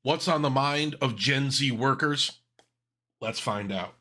What's on the mind of Gen Z workers? Let's find out.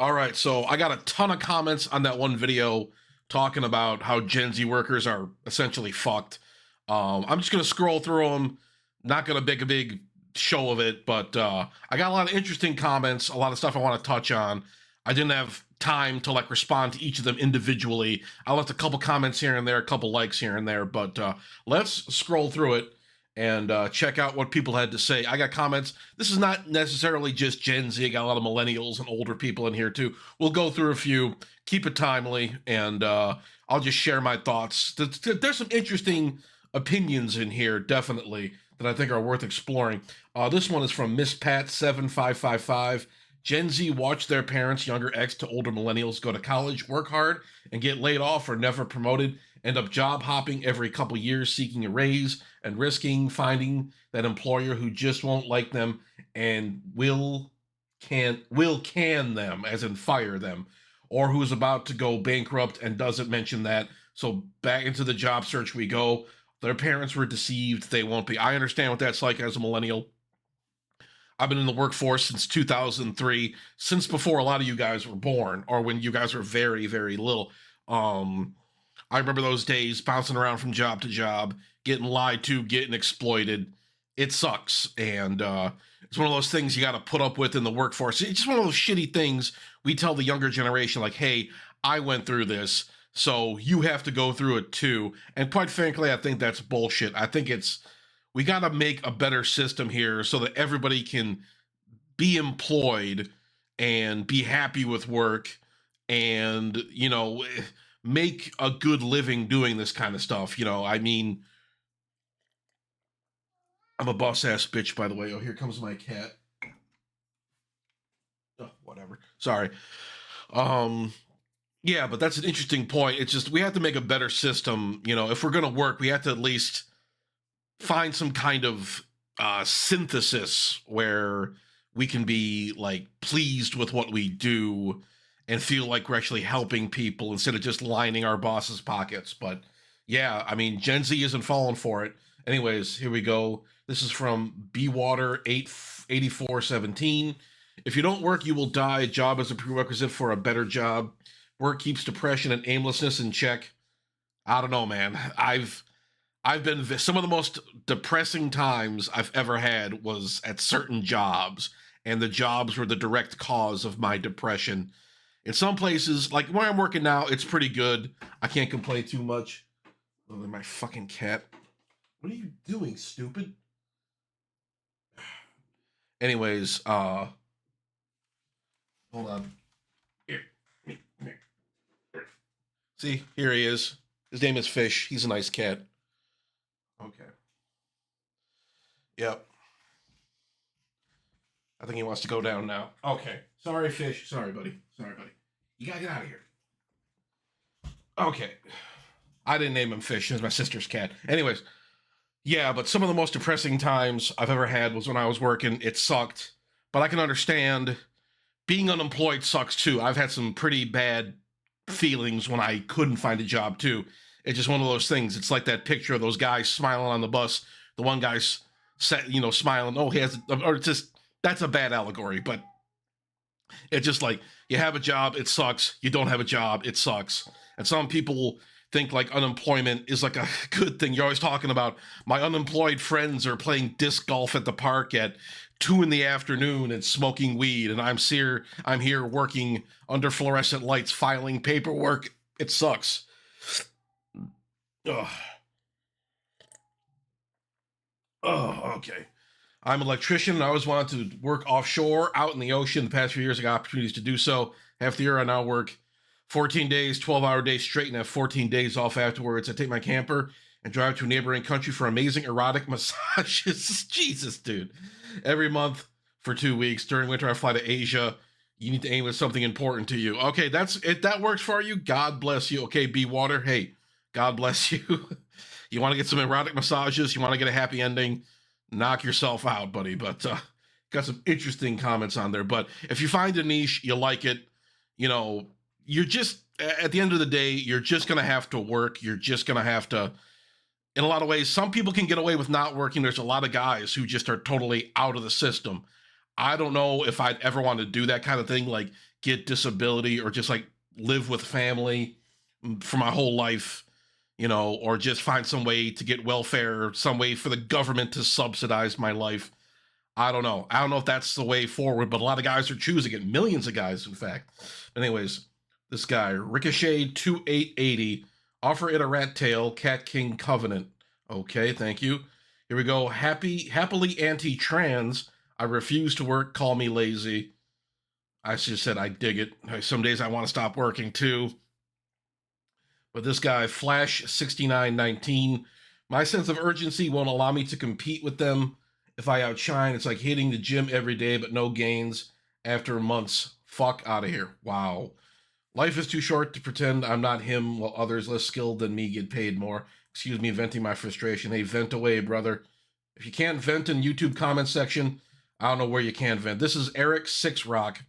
All right, so I got a ton of comments on that one video talking about how Gen Z workers are essentially fucked. I'm just gonna scroll through them. Not gonna make a big show of it, but I got a lot of interesting comments, a lot of stuff I want to touch on. I didn't have time to like respond to each of them individually. I left a couple comments here and there, a couple likes here and there, but let's scroll through it and check out what people had to say. I got comments. This is not necessarily just Gen Z. I got a lot of millennials and older people in here too. We'll go through a few, keep it timely, and I'll just share my thoughts. There's some interesting opinions in here, definitely, that I think are worth exploring. This one is from Miss Pat 7555. Gen Z watch their parents, younger X to older millennials, go to college, work hard, and get laid off or never promoted, end up job hopping every couple years seeking a raise and risking finding that employer who just won't like them and will can them, as in fire them, or who's about to go bankrupt and doesn't mention that. So back into the job search we go. Their parents were deceived. They won't be. I understand what that's like as a millennial. I've been in the workforce since 2003, since before a lot of you guys were born, or when you guys were very, very little. I remember those days bouncing around from job to job, getting lied to, getting exploited. It sucks. And it's one of those things you got to put up with in the workforce. It's just one of those shitty things we tell the younger generation, like, hey, I went through this, so you have to go through it too. And quite frankly, I think that's bullshit. I think we got to make a better system here so that everybody can be employed and be happy with work and, make a good living doing this kind of stuff. I mean, I'm a boss ass bitch, by the way. Oh, here comes my cat. Oh, whatever. Sorry. Yeah, but that's an interesting point. It's just we have to make a better system. If we're going to work, we have to at least find some kind of synthesis where we can be like pleased with what we do and feel like we're actually helping people instead of just lining our boss's pockets. But yeah, I mean, Gen Z isn't falling for it. Anyways, here we go. This is from Bwater 8417. If you don't work, you will die. A job is a prerequisite for a better job. Work keeps depression and aimlessness in check. I don't know, man. I've been some of the most depressing times I've ever had was at certain jobs, and the jobs were the direct cause of my depression. In some places, like where I'm working now, it's pretty good. I can't complain too much. Oh, my fucking cat. What are you doing, stupid? Anyways, hold on. Here. See, here he is. His name is Fish. He's a nice cat. Okay. Yep. I think he wants to go down now. Okay. Sorry, Fish. Sorry, buddy. You gotta get out of here. Okay. I didn't name him Fish. It's my sister's cat. Anyways. Yeah, but some of the most depressing times I've ever had was when I was working. It sucked. But I can understand being unemployed sucks too. I've had some pretty bad feelings when I couldn't find a job too. It's just one of those things. It's like that picture of those guys smiling on the bus. The one guy's smiling. Oh, he has, or it's just, that's a bad allegory, but it's just like you have a job, it sucks. You don't have a job, it sucks. And some people think like unemployment is like a good thing. You're always talking about my unemployed friends are playing disc golf at the park at 2 p.m. and smoking weed, and I'm here working under fluorescent lights, filing paperwork. It sucks. Ugh. Oh, okay. I'm an electrician and I always wanted to work offshore, out in the ocean. The past few years, I got opportunities to do so. Half the year, I now work 14 days, 12-hour days straight, and have 14 days off afterwards. I take my camper and drive to a neighboring country for amazing erotic massages. Jesus, dude. Every month for 2 weeks. During winter, I fly to Asia. You need to aim at something important to you. Okay, that's it. That works for you. God bless you. Okay, Bwater. Hey, God bless you. You want to get some erotic massages? You want to get a happy ending? Knock yourself out, buddy. But got some interesting comments on there. But if you find a niche, you like it, you're just at the end of the day, you're just going to have to work. You're just going to have to, in a lot of ways, some people can get away with not working. There's a lot of guys who just are totally out of the system. I don't know if I'd ever want to do that kind of thing, like get disability or just like live with family for my whole life, you know, or just find some way to get welfare, some way for the government to subsidize my life. I don't know. I don't know if that's the way forward, but a lot of guys are choosing it. Millions of guys, in fact. Anyways, this guy, Ricochet 2880, offer it a rat tail, Cat King Covenant. Okay, thank you. Here we go. Happily anti-trans. I refuse to work. Call me lazy. I just said I dig it. Some days I want to stop working too. But this guy, Flash 6919, my sense of urgency won't allow me to compete with them. If I outshine, it's like hitting the gym every day, but no gains after months. Fuck out of here. Wow. Life is too short to pretend I'm not him while others less skilled than me get paid more. Excuse me, venting my frustration. Hey, vent away, brother. If you can't vent in YouTube comment section, I don't know where you can vent. This is Eric Six Rock.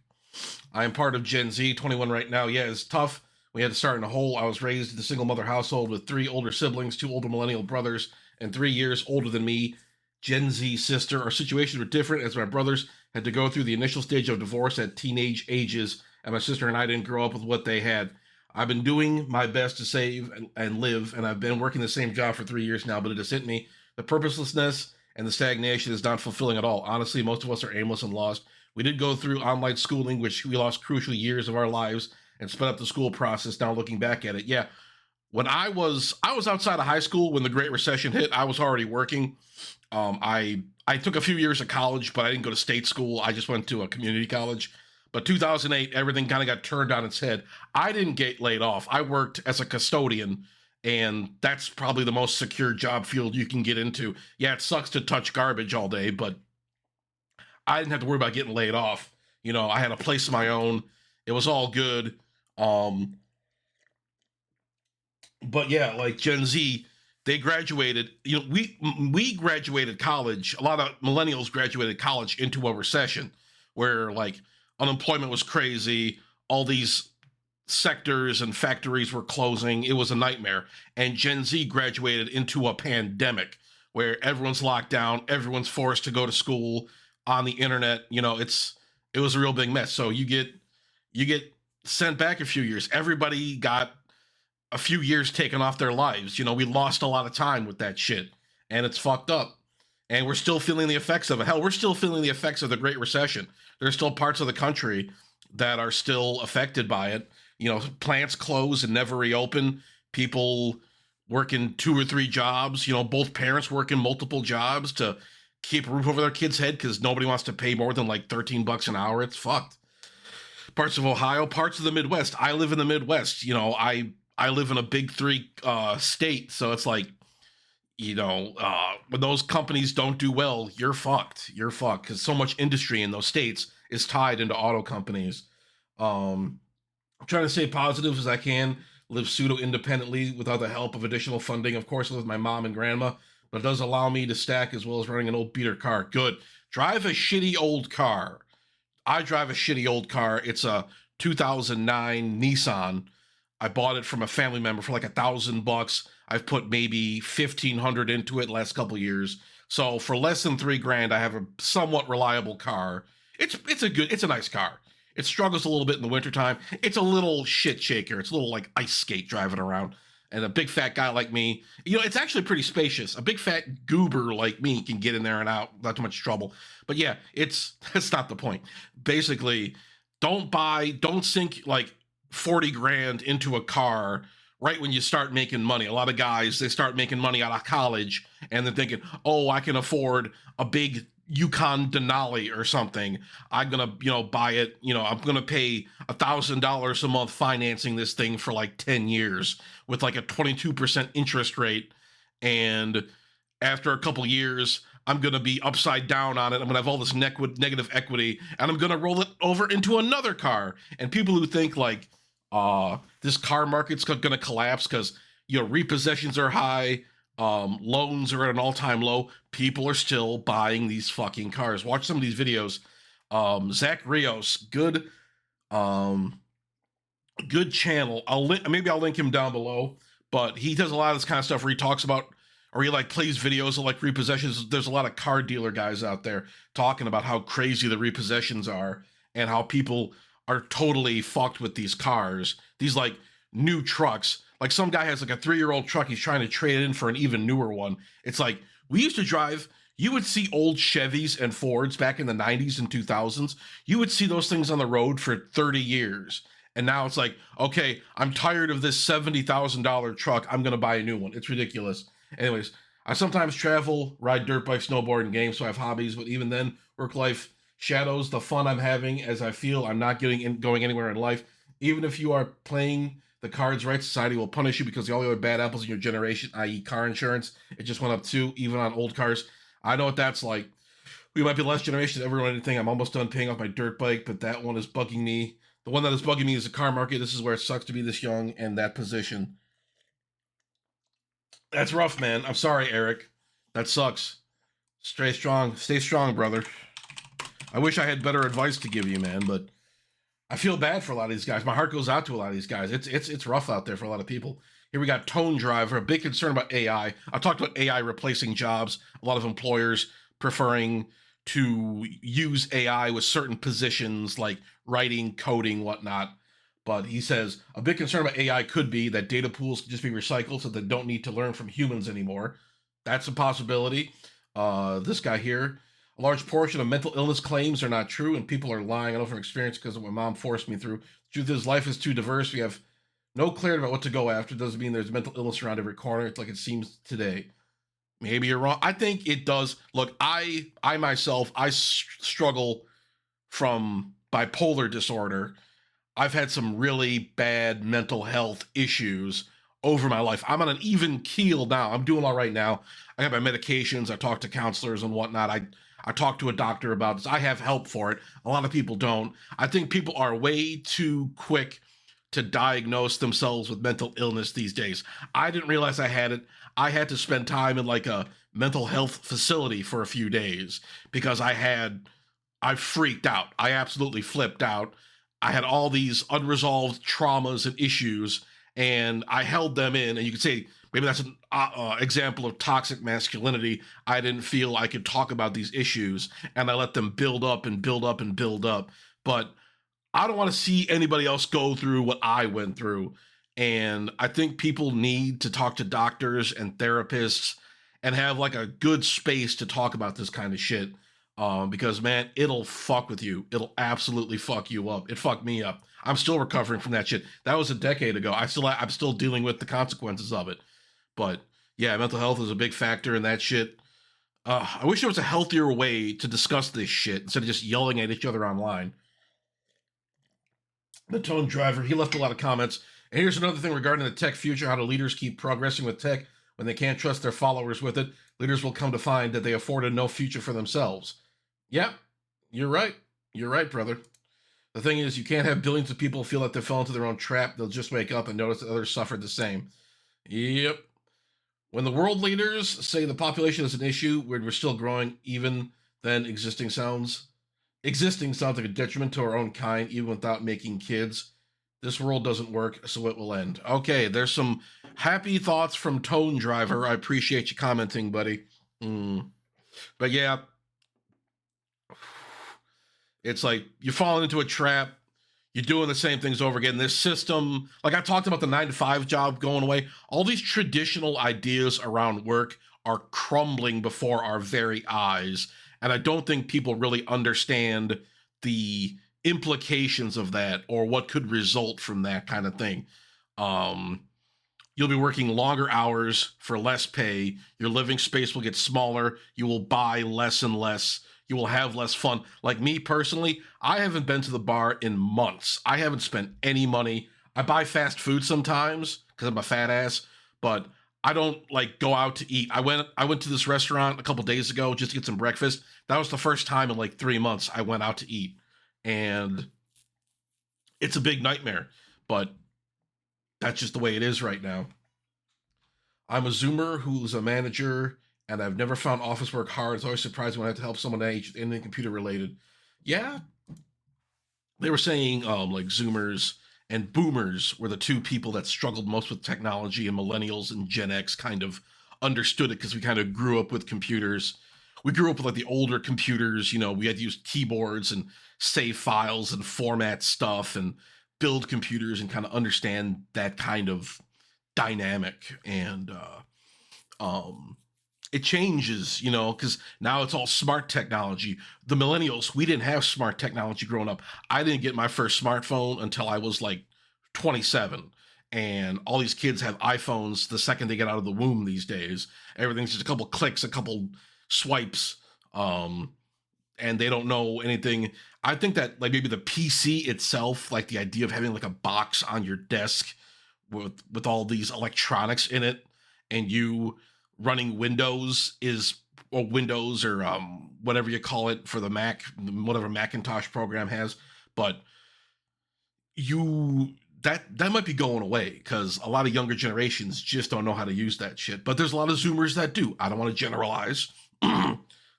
I am part of Gen Z, 21 right now. Yeah, it's tough. We had to start in a hole. I was raised in a single mother household with 3 older siblings, 2 older millennial brothers, and 3 years older than me. Gen Z sister. Our situations were different as my brothers had to go through the initial stage of divorce at teenage ages, and my sister and I didn't grow up with what they had. I've been doing my best to save and live, and I've been working the same job for 3 years now, but it has hit me. The purposelessness and the stagnation is not fulfilling at all. Honestly, most of us are aimless and lost. We did go through online schooling, which we lost crucial years of our lives and sped up the school process. Now looking back at it, yeah, when I was outside of high school when the Great Recession hit. I was already working. I took a few years of college, but I didn't go to state school. I just went to a community college. But 2008, everything kind of got turned on its head. I didn't get laid off. I worked as a custodian, and that's probably the most secure job field you can get into. Yeah, it sucks to touch garbage all day, but I didn't have to worry about getting laid off. You know, I had a place of my own. It was all good. Um, but yeah, like Gen Z, they graduated. You know, we graduated college. A lot of millennials graduated college into a recession, where like unemployment was crazy. All these sectors and factories were closing. It was a nightmare. And Gen Z graduated into a pandemic where everyone's locked down, everyone's forced to go to school on the internet. You know, it was a real big mess. So you get sent back a few years. Everybody got a few years taken off their lives. You know, we lost a lot of time with that shit, and it's fucked up. And we're still feeling the effects of it. Hell, we're still feeling the effects of the Great Recession. There's still parts of the country that are still affected by it. You know, plants close and never reopen. People working 2 or 3 jobs. You know, both parents working multiple jobs to keep a roof over their kid's head because nobody wants to pay more than like $13 an hour. It's fucked. Parts of Ohio, parts of the Midwest. I live in the Midwest. You know, I live in a big 3 state, so it's like, you know, when those companies don't do well, you're fucked. You're fucked because so much industry in those states is tied into auto companies. I'm trying to stay positive as I can, live pseudo independently without the help of additional funding. Of course, I live with my mom and grandma, but it does allow me to stack as well as running an old beater car. Good. Drive a shitty old car. I drive a shitty old car. It's a 2009 Nissan. I bought it from a family member for like $1,000. I've put maybe 1,500 into it last couple years. So for less than $3,000, I have a somewhat reliable car. It's a nice car. It struggles a little bit in the wintertime. It's a little shit shaker. It's a little like ice skate driving around. And a big fat guy like me, you know, it's actually pretty spacious. A big fat goober like me can get in there and out without too much trouble. But yeah, that's not the point. Basically, don't sink like 40 grand into a car right when you start making money. A lot of guys, they start making money out of college and they're thinking, oh, I can afford a big Yukon Denali or something. I'm gonna, you know, buy it. You know, I'm gonna pay $1,000 a month financing this thing for like 10 years with like a 22% interest rate. And after a couple years, I'm gonna be upside down on it. I'm gonna have all this negative equity, and I'm gonna roll it over into another car. And people who think like, this car market's gonna collapse because, you know, repossessions are high, loans are at an all-time low. People are still buying these fucking cars. Watch some of these videos. Zach Rios, good Good channel. Maybe I'll link him down below, but he does a lot of this kind of stuff where he talks about, or he like plays videos of like repossessions. There's a lot of car dealer guys out there talking about how crazy the repossessions are and how people are totally fucked with these cars. These like new trucks. Like some guy has like a 3-year-old truck. He's trying to trade it in for an even newer one. It's like we used to drive. You would see old Chevys and Fords back in the 90s and 2000s. You would see those things on the road for 30 years. And now it's like, okay, I'm tired of this $70,000 truck. I'm going to buy a new one. It's ridiculous. Anyways, I sometimes travel, ride dirt bike, snowboard, and games, so I have hobbies. But even then, work life shadows the fun I'm having as I feel I'm not going anywhere in life. Even if you are playing the cards right, society will punish you because all the other bad apples in your generation, i.e. car insurance, it just went up too, even on old cars. I know what that's like. We might be the last generation to ever run anything. I'm almost done paying off my dirt bike, but that one is bugging me. The one that is bugging me is the car market. This is where it sucks to be this young and that position. That's rough, man. I'm sorry, Eric. That sucks. Stay strong, brother. I wish I had better advice to give you, man, but I feel bad for a lot of these guys. My heart goes out to a lot of these guys. It's rough out there for a lot of people. Here we got Tone Driver, a big concern about AI. I talked about AI replacing jobs. A lot of employers preferring to use AI with certain positions like writing, coding, whatnot. But he says a big concern about AI could be that data pools can just be recycled so they don't need to learn from humans anymore. That's a possibility. This guy here, a large portion of mental illness claims are not true, and people are lying. I know from experience because of what my mom forced me through. The truth is, life is too diverse. We have no clarity about what to go after. It doesn't mean there's mental illness around every corner. It's like it seems today. Maybe you're wrong. I think it does. Look, I myself, I struggle from bipolar disorder. I've had some really bad mental health issues over my life. I'm on an even keel now. I'm doing all right now. I have my medications. I talk to counselors and whatnot. I talk to a doctor about this. I have help for it. A lot of people don't. I think people are way too quick to diagnose themselves with mental illness these days. I didn't realize I had it. I had to spend time in like a mental health facility for a few days because I freaked out. I absolutely flipped out. I had all these unresolved traumas and issues, and I held them in. And you could say maybe that's an example of toxic masculinity. I didn't feel I could talk about these issues, and I let them build up and build up and build up. But I don't want to see anybody else go through what I went through. And I think people need to talk to doctors and therapists and have like a good space to talk about this kind of shit. Because man, it'll fuck with you. It'll absolutely fuck you up. It fucked me up. I'm still recovering from that shit. That was a decade ago. I'm still dealing with the consequences of it. But yeah, mental health is a big factor in that shit. I wish there was a healthier way to discuss this shit instead of just yelling at each other online. The Tone Driver, he left a lot of comments. And here's another thing regarding the tech future: how do leaders keep progressing with tech when they can't trust their followers with it? Leaders will come to find that they afforded no future for themselves. Yeah, you're right. You're right, brother. The thing is, you can't have billions of people feel like they fell into their own trap. They'll just wake up and notice that others suffered the same. Yep. When the world leaders say the population is an issue, where we're still growing, even then existing sounds like a detriment to our own kind, even without making kids. This world doesn't work, so it will end. Okay, there's some happy thoughts from Tone Driver. I appreciate you commenting, buddy. But yeah, it's like you're falling into a trap. You're doing the same things over again. This system, like I talked about the 9 to 5 job going away, all these traditional ideas around work are crumbling before our very eyes. And I don't think people really understand the implications of that or what could result from that kind of thing. You'll be working longer hours for less pay. Your living space will get smaller. You will buy less and less. You will have less fun. Like me personally, I haven't been to the bar in months. I haven't spent any money. I buy fast food sometimes because I'm a fat ass, but I don't like go out to eat. I went to this restaurant a couple days ago just to get some breakfast. That was the first time in like 3 months I went out to eat. And it's a big nightmare, but that's just the way it is right now. I'm a Zoomer who's a manager, and I've never found office work hard. It's always surprising when I have to help someone age anything computer related. Yeah, they were saying like Zoomers and boomers were the two people that struggled most with technology, and millennials and Gen X kind of understood it because we kind of grew up with computers. We grew up with like the older computers, we had to use keyboards and save files and format stuff and build computers and kind of understand that kind of dynamic. And it changes, because now it's all smart technology. The millennials, we didn't have smart technology growing up. I didn't get my first smartphone until I was like 27. And all these kids have iPhones the second they get out of the womb these days. Everything's just a couple clicks, a couple swipes, and they don't know anything. I think that like maybe the PC itself, like the idea of having like a box on your desk with all these electronics in it, and you running Windows or Windows or whatever you call it for the Mac, whatever Macintosh program has, but that might be going away because a lot of younger generations just don't know how to use that shit. But there's a lot of Zoomers that do. I don't want to generalize.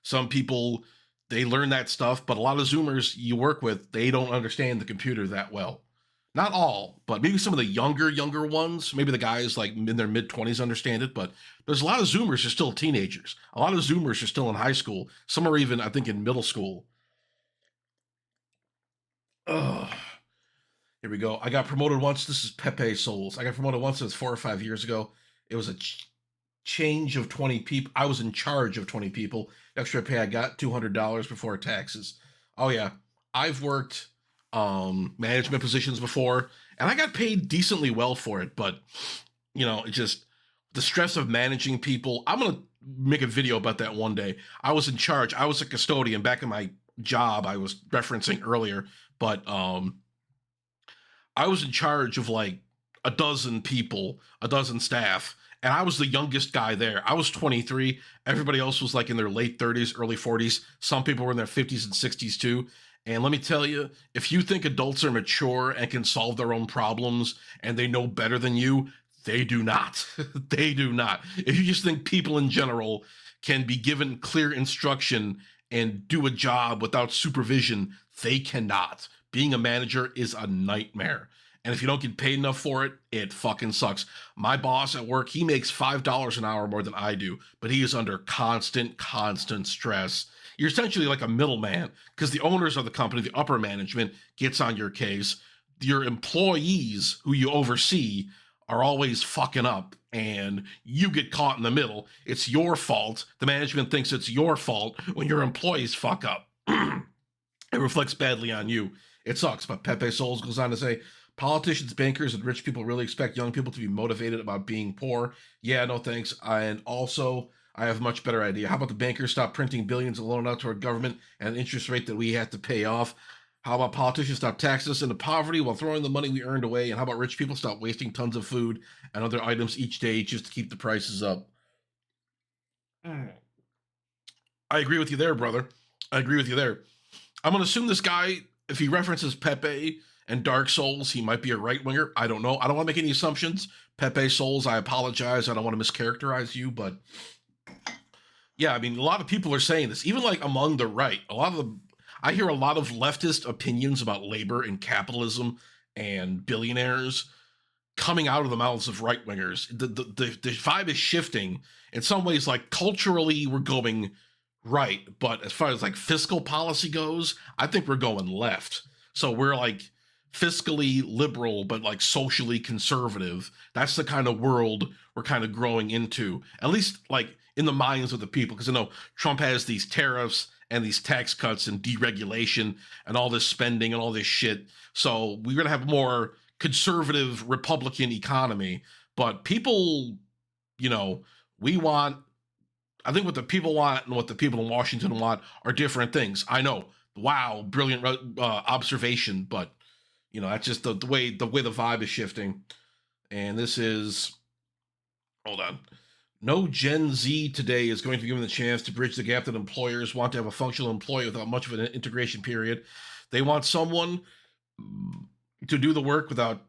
Some people, they learn that stuff, but a lot of Zoomers you work with, they don't understand the computer that well. Not all, but maybe some of the younger ones, maybe the guys like in their mid-20s understand it, but there's a lot of Zoomers who are still teenagers. A lot of Zoomers are still in high school. Some are even, I think, in middle school. Ugh. Here we go. I got promoted once. This is Pepe Souls. I got promoted once. It was 4 or 5 years ago. It was a change of 20 people. I was in charge of 20 people. Extra pay I got $200 before taxes. Oh yeah, I've worked management positions before, and I got paid decently well for it. But it just the stress of managing people. I'm gonna make a video about that one day. I was in charge. I was a custodian back in my job I was referencing earlier, but I was in charge of like a dozen people, a dozen staff, and I was the youngest guy there. I was 23. Everybody else was like in their late 30s, early 40s. Some people were in their 50s and 60s too. And let me tell you, if you think adults are mature and can solve their own problems and they know better than you, they do not. They do not. If you just think people in general can be given clear instruction and do a job without supervision, they cannot. Being a manager is a nightmare. And if you don't get paid enough for it, it fucking sucks. My boss at work, he makes $5 an hour more than I do, but he is under constant stress. You're essentially like a middleman because the owners of the company, the upper management, gets on your case. Your employees who you oversee are always fucking up and you get caught in the middle. It's your fault. The management thinks it's your fault when your employees fuck up. It reflects badly on you. It sucks. But Pepe Souls goes on to say, politicians, bankers, and rich people really expect young people to be motivated about being poor. Yeah, no thanks. And also, I have a much better idea. How about the bankers stop printing billions of loan out to our government at an interest rate that we have to pay off? How about politicians stop taxing us into poverty while throwing the money we earned away? And how about rich people stop wasting tons of food and other items each day just to keep the prices up? I agree with you there, brother. I agree with you there. I'm going to assume this guy, if he references Pepe and Dark Souls, he might be a right winger. I don't know. I don't want to make any assumptions. Pepe Souls, I apologize. I don't want to mischaracterize you, but yeah, I mean, a lot of people are saying this, even like among the right. I hear a lot of leftist opinions about labor and capitalism and billionaires coming out of the mouths of right wingers. The vibe is shifting in some ways. Like culturally, we're going right, but as far as like fiscal policy goes, I think we're going left. So we're like fiscally liberal, but like socially conservative. That's the kind of world we're kind of growing into, at least like in the minds of the people. Because I know Trump has these tariffs and these tax cuts and deregulation and all this spending and all this shit. So we're going to have more conservative Republican economy. But people, we want, I think what the people want and what the people in Washington want are different things. I know. Wow, brilliant observation, but that's just the way the vibe is shifting. And this is, hold on. No Gen Z today is going to be given the chance to bridge the gap that employers want to have a functional employee without much of an integration period. They want someone to do the work without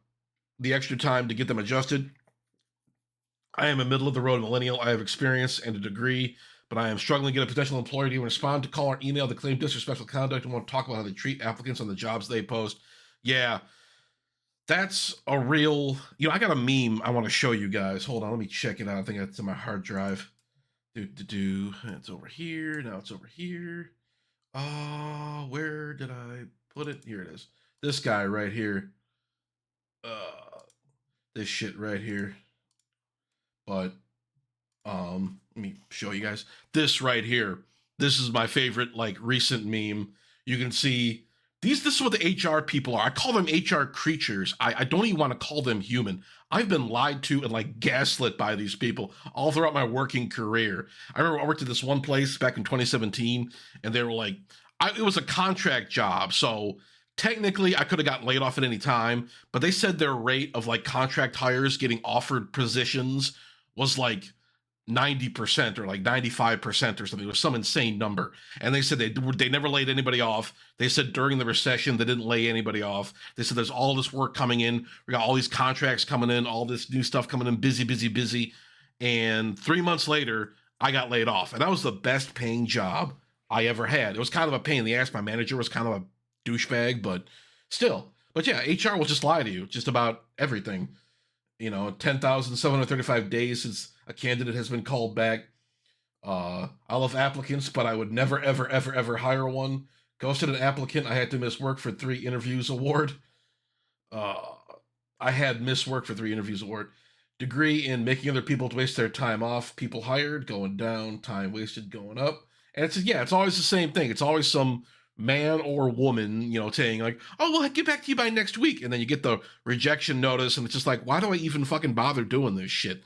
the extra time to get them adjusted. I am a middle-of-the-road millennial. I have experience and a degree, but I am struggling to get a potential employer to even respond to call or email to claim disrespectful conduct and want to talk about how they treat applicants on the jobs they post. Yeah, That's a real, I got a meme I want to show you guys. Hold on, let me check it out. I think it's in my hard drive. It's over here. Now it's over here. Where did I put it? Here it is. This guy right here. This shit right here. But let me show you guys this right here. This is my favorite like recent meme. You can see this is what the HR people are. I call them HR creatures. I don't even want to call them human. I've been lied to and like gaslit by these people all throughout my working career. I remember I worked at this one place back in 2017, and they were like, it was a contract job, so technically I could have gotten laid off at any time, but they said their rate of like contract hires getting offered positions was like 90% or like 95% or something. It was some insane number. And they said they never laid anybody off. They said during the recession they didn't lay anybody off. They said there's all this work coming in. We got all these contracts coming in, all this new stuff coming in, busy, busy, busy. And 3 months later, I got laid off. And that was the best paying job I ever had. It was kind of a pain in the ass. My manager was kind of a douchebag, but still. But yeah, HR will just lie to you just about everything. 10,735 days since a candidate has been called back. I love applicants, but I would never, ever, ever, ever hire one. Ghosted an applicant. I had to miss work for 3 interviews award. I had missed work for 3 interviews award. Degree in making other people waste their time off. People hired going down. Time wasted going up. And it's always the same thing. It's always some man or woman, saying like, "Oh, well, I'll get back to you by next week," and then you get the rejection notice, and it's just like, why do I even fucking bother doing this shit?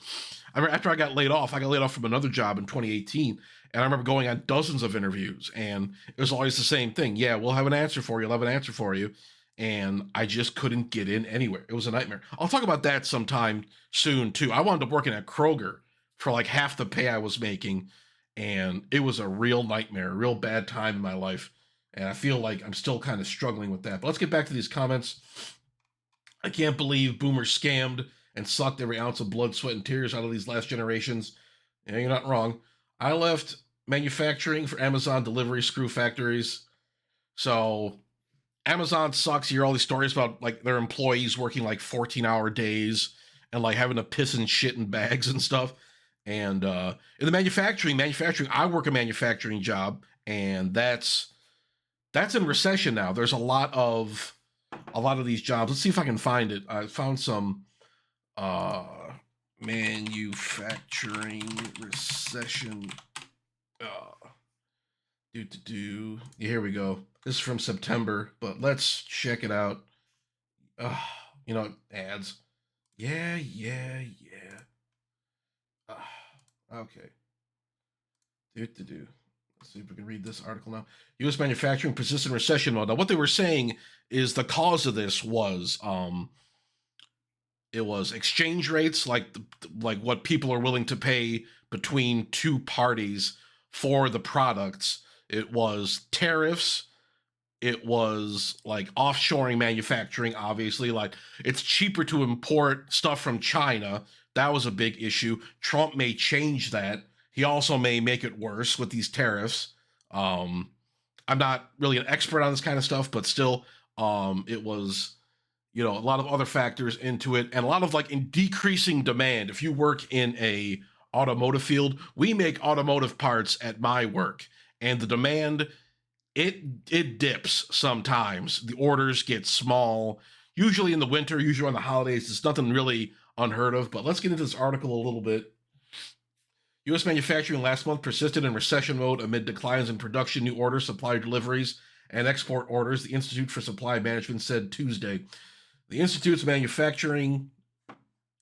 I remember after I got laid off from another job in 2018, and I remember going on dozens of interviews, and it was always the same thing. Yeah, we'll have an answer for you. I'll have an answer for you. And I just couldn't get in anywhere. It was a nightmare. I'll talk about that sometime soon, too. I wound up working at Kroger for like half the pay I was making, and it was a real nightmare, a real bad time in my life. And I feel like I'm still kind of struggling with that. But let's get back to these comments. I can't believe boomers scammed and sucked every ounce of blood, sweat, and tears out of these last generations. Yeah, you're not wrong. I left manufacturing for Amazon delivery screw factories. So Amazon sucks. You hear all these stories about like their employees working like 14-hour days and like having to piss and shit in bags and stuff. And in the manufacturing, I work a manufacturing job, and that's in recession now. There's a lot of these jobs. Let's see if I can find it. I found some manufacturing recession. Here we go. This is from September, but let's check it out. Ads. Yeah. Okay. Let's see if we can read this article now. U.S. manufacturing persists in recession mode. Now, what they were saying is the cause of this was it was exchange rates, like what people are willing to pay between two parties for the products. It was tariffs. It was like offshoring manufacturing, obviously. Like it's cheaper to import stuff from China. That was a big issue. Trump may change that. He also may make it worse with these tariffs. I'm not really an expert on this kind of stuff, but still, it was, a lot of other factors into it, and a lot of like in decreasing demand. If you work in a automotive field, we make automotive parts at my work, and the demand, it dips sometimes. The orders get small, usually in the winter, usually on the holidays. It's nothing really unheard of. But let's get into this article a little bit. U.S. manufacturing last month persisted in recession mode amid declines in production, new orders, supplier deliveries, and export orders, the Institute for Supply Management said Tuesday. The Institute's manufacturing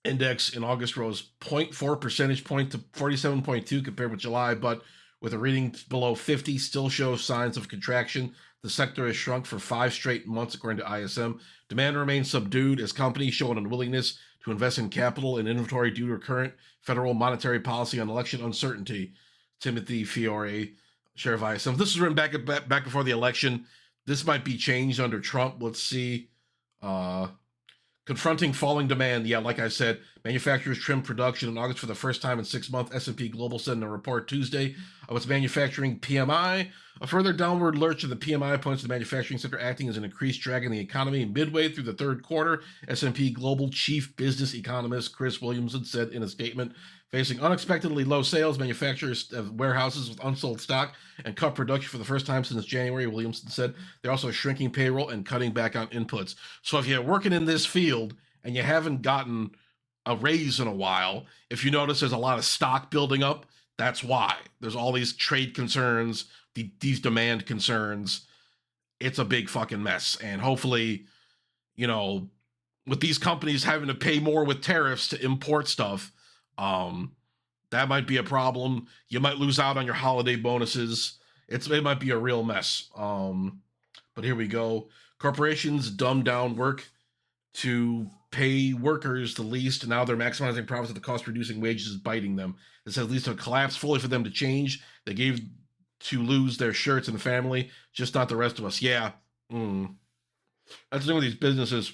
index in August rose 0.4 percentage point to 47.2 compared with July, but with a reading below 50, still shows signs of contraction. The sector has shrunk for 5 straight months, according to ISM. Demand remains subdued as companies show an unwillingness to invest in capital and inventory due to current federal monetary policy on election uncertainty. Timothy Fiore, sheriff of ISM. This was written back before the election. This might be changed under Trump. Let's see. Confronting falling demand. Yeah, like I said, manufacturers trimmed production in August for the first time in 6 months. S&P Global said in a report Tuesday. of its manufacturing PMI. A further downward lurch of the PMI points to the manufacturing sector acting as an increased drag in the economy. Midway through the third quarter, S&P Global Chief Business Economist Chris Williamson said in a statement, facing unexpectedly low sales, manufacturers have warehouses with unsold stock and cut production for the first time since January. Williamson said they're also shrinking payroll and cutting back on inputs. So if you're working in this field and you haven't gotten a raise in a while, if you notice there's a lot of stock building up, that's why. There's all these trade concerns, these demand concerns. It's a big fucking mess. And hopefully, with these companies having to pay more with tariffs to import stuff, that might be a problem. You might lose out on your holiday bonuses. It might be a real mess. But here we go. Corporations dumb down work to pay workers the least, and now they're maximizing profits at the cost of reducing wages is biting them. This has leads to a collapse fully for them to change. They gave to lose their shirts and family, just not the rest of us. Yeah. That's the thing with these businesses.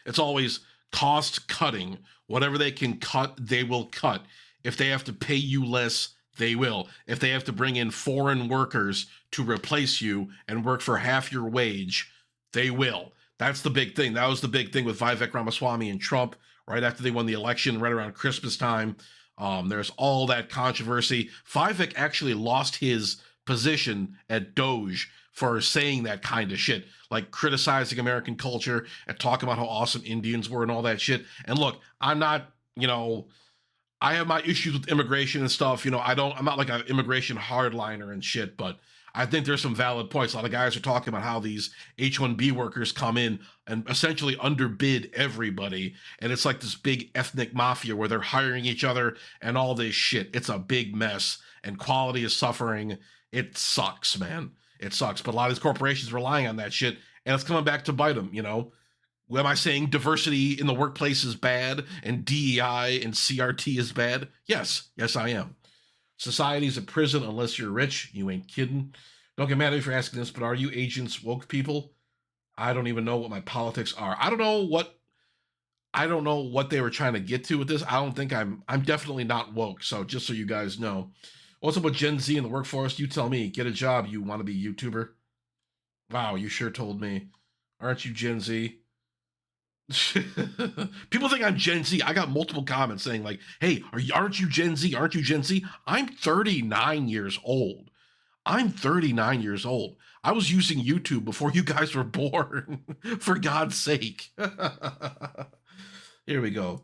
It's always cost cutting. Whatever they can cut, they will cut. If they have to pay you less, they will. If they have to bring in foreign workers to replace you and work for half your wage, they will. That's the big thing. That was the big thing with Vivek Ramaswamy and Trump right after they won the election, right around Christmas time. There's all that controversy. Vivek actually lost his position at Doge for saying that kind of shit, like criticizing American culture and talking about how awesome Indians were and all that shit. And look, I'm not, I have my issues with immigration and stuff. I'm not like an immigration hardliner and shit, but I think there's some valid points. A lot of guys are talking about how these H-1B workers come in and essentially underbid everybody. And it's like this big ethnic mafia where they're hiring each other and all this shit. It's a big mess and quality is suffering. It sucks, man. It sucks. But a lot of these corporations are relying on that shit and it's coming back to bite them, Am I saying diversity in the workplace is bad and DEI and CRT is bad? Yes. Yes, I am. Society's a prison unless you're rich. You ain't kidding. Don't get mad at me for asking this, but are you agents woke people? I don't even know what my politics are. I don't know what they were trying to get to with this. I don't think I'm definitely not woke. So just so you guys know. What's up with Gen Z in the workforce? You tell me. Get a job, you want to be YouTuber. Wow, you sure told me. Aren't you Gen Z? People think I'm Gen Z. I got multiple comments saying like, hey, aren't you Gen Z? Aren't you Gen Z? I'm 39 years old. I'm 39 years old. I was using YouTube before you guys were born. For God's sake. Here we go.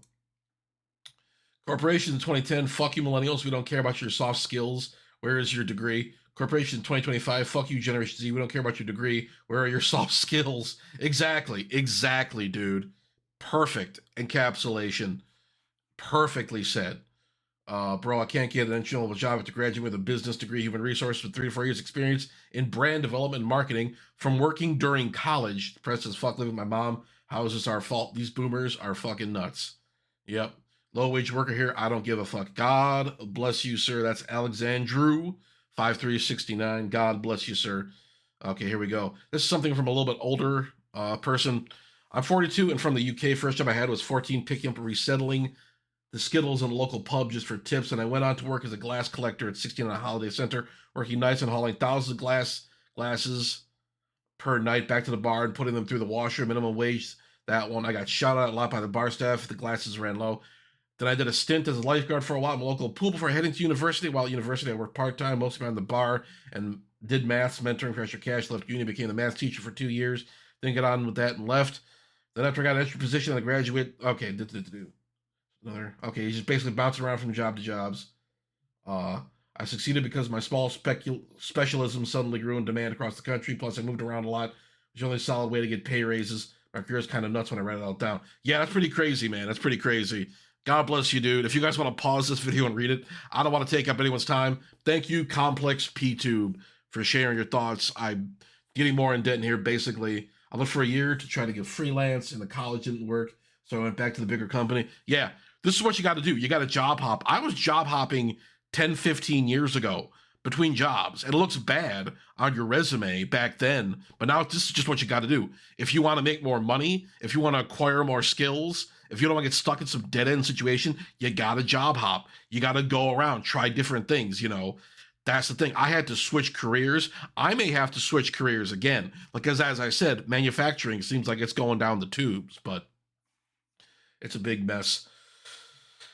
Corporations in 2010, fuck you millennials. We don't care about your soft skills. Where is your degree? Corporations in 2025, fuck you Generation Z. We don't care about your degree. Where are your soft skills? Exactly, dude. Perfect encapsulation. Perfectly said. Bro, I can't get an entry-level job to graduate with a business degree, human resources with 3 to 4 years experience in brand development and marketing from working during college. The press says, fuck living with my mom. How is this our fault? These boomers are fucking nuts. Yep. Low-wage worker here. I don't give a fuck. God bless you, sir. That's Alexandru. 5369. God bless you, sir. Okay, here we go. This is something from a little bit older person. I'm 42 and from the UK. First job I had was 14, picking up and resettling the Skittles in a local pub just for tips. And I went on to work as a glass collector at 16 on a holiday center, working nights and hauling thousands of glasses per night back to the bar and putting them through the washer. Minimum wage. That one. I got shouted out a lot by the bar staff. The glasses ran low. Then I did a stint as a lifeguard for a while in a local pool before heading to university. While at university, I worked part-time, mostly behind the bar, and did maths, mentoring for extra cash. Left uni, became the math teacher for 2 years. Didn't get on with that and left. Then after I got an extra position, I graduated. Okay, okay, he's just basically bouncing around from job to jobs. I succeeded because my small specialism suddenly grew in demand across the country. Plus, I moved around a lot, which is the only solid way to get pay raises. My career is kind of nuts when I write it all down. Yeah, that's pretty crazy, man. That's pretty crazy. God bless you, dude. If you guys want to pause this video and read it, I don't want to take up anyone's time. Thank you, Complex PTube, for sharing your thoughts. I'm getting more in debt in here, basically. I looked for a year to try to get freelance, and the college didn't work, so I went back to the bigger company. Yeah, this is what you got to do. You got to job hop. I was job hopping 10, 15 years ago between jobs, and it looks bad on your resume back then, but now this is just what you got to do. If you want to make more money, if you want to acquire more skills, If you don't want to get stuck in some dead-end situation, you got to job hop. You got to go around, try different things, you know. That's the thing. I had to switch careers. I may have to switch careers again. Because as I said, manufacturing seems like it's going down the tubes, but it's a big mess.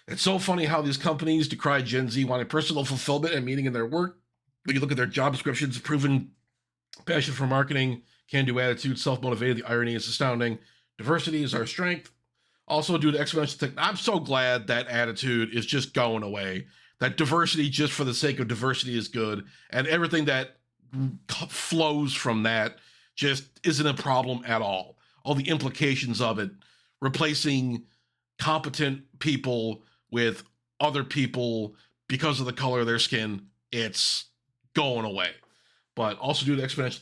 It's so funny how these companies decry Gen Z wanting personal fulfillment and meaning in their work. When you look at their job descriptions, proven passion for marketing, can-do attitude, self-motivated, the irony is astounding. Diversity is our strength. Also, due to exponential tech, I'm so glad that attitude is just going away. That diversity, just for the sake of diversity, is good, and everything that flows from that just isn't a problem at all. All the implications of it, replacing competent people with other people because of the color of their skin, it's going away. But also due to exponential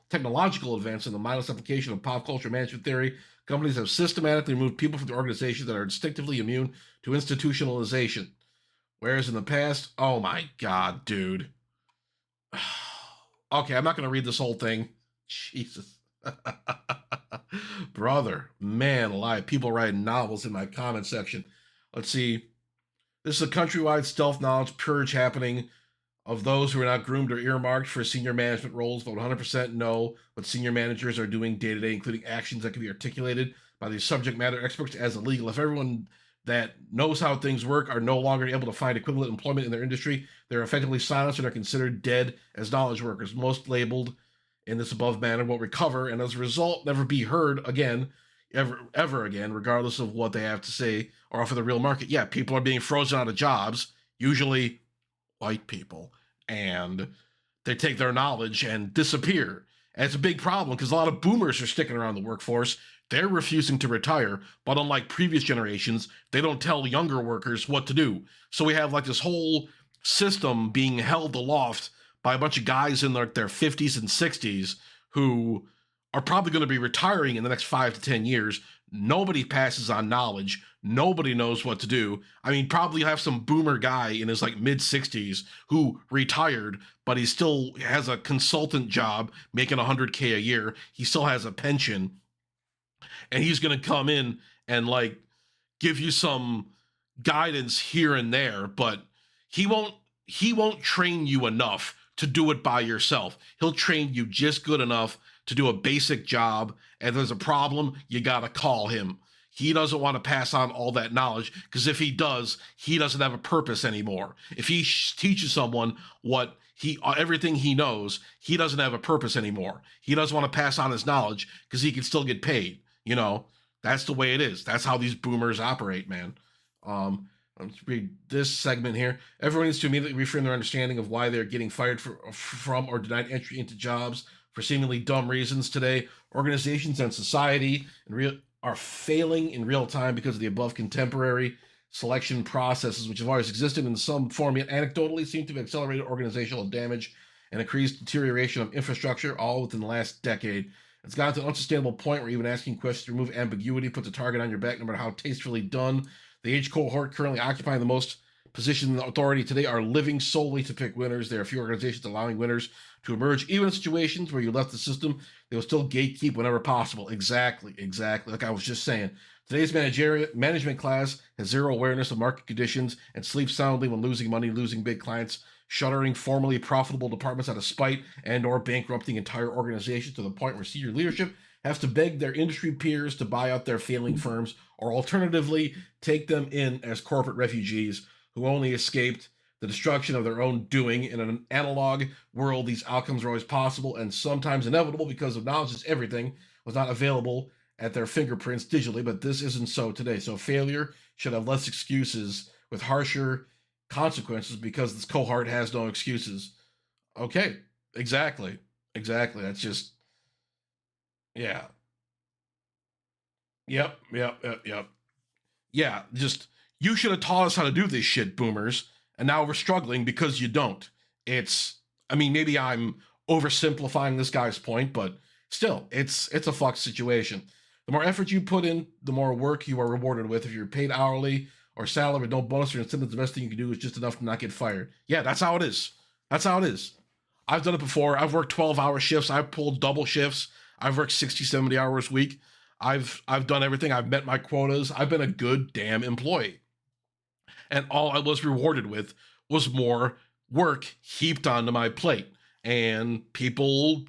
technological advances and the mindless application of pop culture management theory, companies have systematically removed people from the organizations that are instinctively immune to institutionalization. Whereas in the past, oh my God, dude. Okay, I'm not going to read this whole thing. Jesus. Brother, man alive. People writing novels in my comment section. Let's see. This is a countrywide stealth knowledge purge happening of those who are not groomed or earmarked for senior management roles, but 100% know what senior managers are doing day to day, including actions that can be articulated by these subject matter experts as illegal. If everyone that knows how things work are no longer able to find equivalent employment in their industry, they're effectively silenced and are considered dead as knowledge workers. Most labeled in this above manner won't recover, and as a result, never be heard again, ever again, regardless of what they have to say or offer the real market. Yeah, people are being frozen out of jobs, usually white people, and they take their knowledge and disappear. And it's a big problem because a lot of boomers are sticking around the workforce. They're refusing to retire, but unlike previous generations, they don't tell younger workers what to do. So we have like this whole system being held aloft by a bunch of guys in their 50s and 60s who are probably going to be retiring in the next 5 to 10 years. Nobody passes on knowledge. Nobody knows what to do. I mean, probably have some boomer guy in his like mid 60s who retired, but he still has a consultant job making $100K a year. He still has a pension, and he's going to come in and like give you some guidance here and there, but he won't train you enough to do it by yourself. He'll train you just good enough to do a basic job, and if there's a problem, you gotta call him. He doesn't want to pass on all that knowledge, because if he does, he doesn't have a purpose anymore. If he teaches someone everything he knows, he doesn't have a purpose anymore. He doesn't want to pass on his knowledge because he can still get paid. You know, that's the way it is. That's how these boomers operate, man. Let's read this segment here. Everyone needs to immediately reframe their understanding of why they're getting fired from or denied entry into jobs for seemingly dumb reasons today. Organizations and society are failing in real time because of the above contemporary selection processes, which have always existed in some form, yet anecdotally seem to have accelerated organizational damage and increased deterioration of infrastructure, all within the last decade. It's gotten to an unsustainable point where even asking questions to remove ambiguity puts a target on your back, no matter how tastefully done. The age cohort currently occupying the most positions in authority today are living solely to pick winners. There are few organizations allowing winners to emerge. Even in situations where you left the system, they will still gatekeep whenever possible. Exactly. Like I was just saying. Today's management class has zero awareness of market conditions and sleeps soundly when losing money, losing big clients, shuttering formerly profitable departments out of spite, and or bankrupting entire organizations to the point where senior leadership has to beg their industry peers to buy out their failing firms, or alternatively take them in as corporate refugees who only escaped the destruction of their own doing. In an analog world, these outcomes are always possible and sometimes inevitable because of knowledge is everything was not available at their fingerprints digitally, but this isn't so today. So failure should have less excuses with harsher consequences because this cohort has no excuses. Okay, exactly. That's just, yeah. Yep. Yeah, just, you should have taught us how to do this shit, boomers, and now we're struggling because you don't. Maybe I'm oversimplifying this guy's point, but still, it's a fucked situation. The more effort you put in, the more work you are rewarded with. If you're paid hourly or salary with no bonus or incentive, the best thing you can do is just enough to not get fired. Yeah, that's how it is. I've done it before. I've worked 12-hour shifts. I've pulled double shifts. I've worked 60, 70 hours a week. I've done everything. I've met my quotas. I've been a good damn employee. And all I was rewarded with was more work heaped onto my plate. And people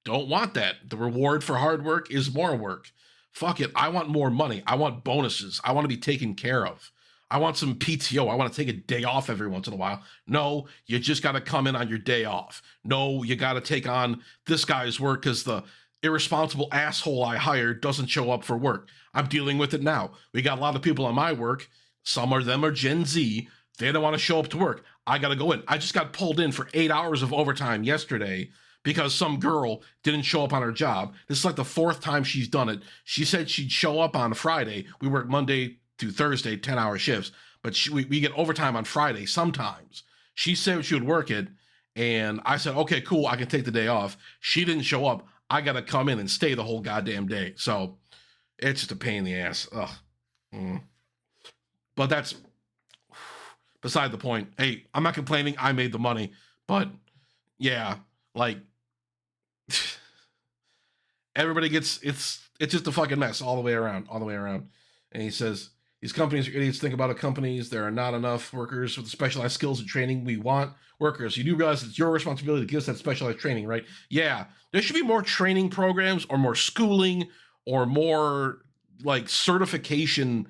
don't want that. The reward for hard work is more work. Fuck it. I want more money. I want bonuses. I want to be taken care of. I want some PTO. I want to take a day off every once in a while. No, you just got to come in on your day off. No, you got to take on this guy's work because the irresponsible asshole I hired doesn't show up for work. I'm dealing with it now. We got a lot of people on my work. Some of them are Gen Z. They don't want to show up to work. I got to go in. I just got pulled in for 8 hours of overtime yesterday because some girl didn't show up on her job. This is like the 4th time she's done it. She said she'd show up on Friday. We work Monday through Thursday, 10-hour shifts, but we get overtime on Friday sometimes. She said she would work it, and I said, okay, cool, I can take the day off. She didn't show up. I got to come in and stay the whole goddamn day. So it's just a pain in the ass. Ugh. But that's beside the point. Hey, I'm not complaining. I made the money. But yeah, like everybody gets, it's just a fucking mess all the way around. And he says, these companies are idiots. Think about it, companies. There are not enough workers with the specialized skills and training. We want workers. You do realize it's your responsibility to give us that specialized training, right? Yeah. There should be more training programs or more schooling or more like certification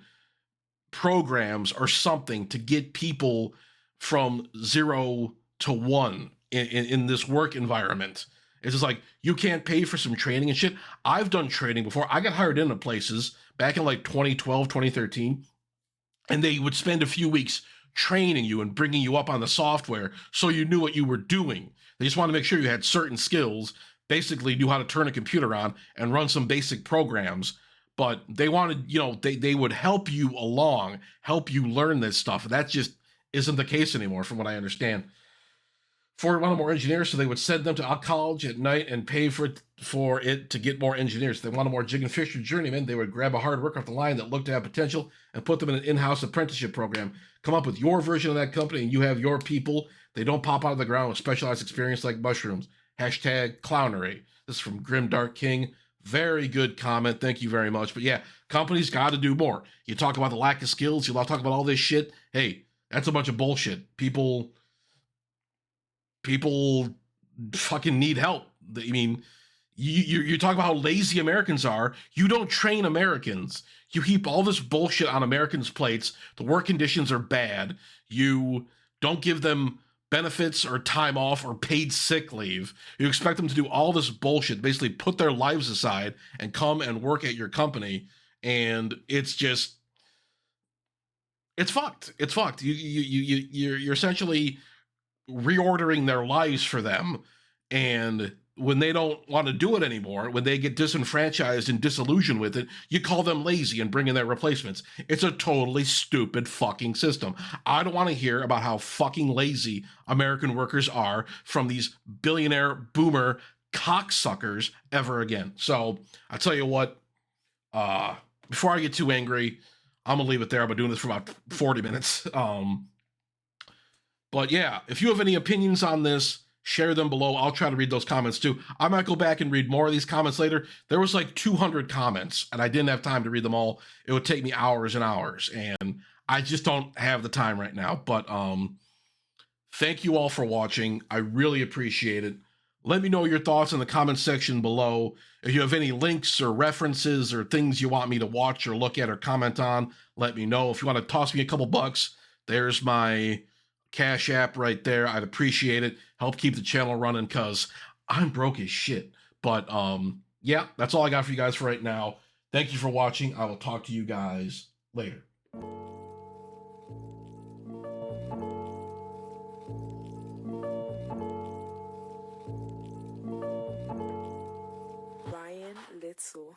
programs or something to get people from 0 to 1 in this work environment. It's just like, you can't pay for some training and shit. I've done training before. I got hired into places back in like 2012, 2013, and they would spend a few weeks training you and bringing you up on the software so you knew what you were doing. They just wanted to make sure you had certain skills, basically knew how to turn a computer on and run some basic programs. But they wanted, they would help you along, help you learn this stuff. That just isn't the case anymore, from what I understand. Ford wanted more engineers, so they would send them to college at night and pay for it to get more engineers. They wanted more jig and fisher journeymen. They would grab a hard worker off the line that looked to have potential and put them in an in-house apprenticeship program. Come up with your version of that company, and you have your people. They don't pop out of the ground with specialized experience like mushrooms. Hashtag clownery. This is from Grim Dark King. Very good comment. Thank you very much. But yeah, companies got to do more. You talk about the lack of skills. You talk about all this shit. Hey, that's a bunch of bullshit. People fucking need help. I mean, you talk about how lazy Americans are. You don't train Americans. You heap all this bullshit on Americans' plates. The work conditions are bad. You don't give them benefits or time off or paid sick leave. You expect them to do all this bullshit, basically put their lives aside and come and work at your company. And it's just, it's fucked. It's fucked. You're essentially reordering their lives for them. And when they don't want to do it anymore, when they get disenfranchised and disillusioned with it, you call them lazy and bring in their replacements. It's a totally stupid fucking system. I don't want to hear about how fucking lazy American workers are from these billionaire boomer cocksuckers ever again. So I tell you what, before I get too angry, I'm gonna leave it there. I've been doing this for about 40 minutes. But yeah, if you have any opinions on this, share them below. I'll try to read those comments too. I might go back and read more of these comments later. There was like 200 comments and I didn't have time to read them all. It would take me hours and hours and I just don't have the time right now. But thank you all for watching. I really appreciate it. Let me know your thoughts in the comment section below. If you have any links or references or things you want me to watch or look at or comment on, let me know. If you want to toss me a couple bucks, there's my Cash App right there. I'd appreciate it. Help keep the channel running because I'm broke as shit. But yeah, that's all I got for you guys for right now. Thank you for watching. I will talk to you guys later. Ryan Little.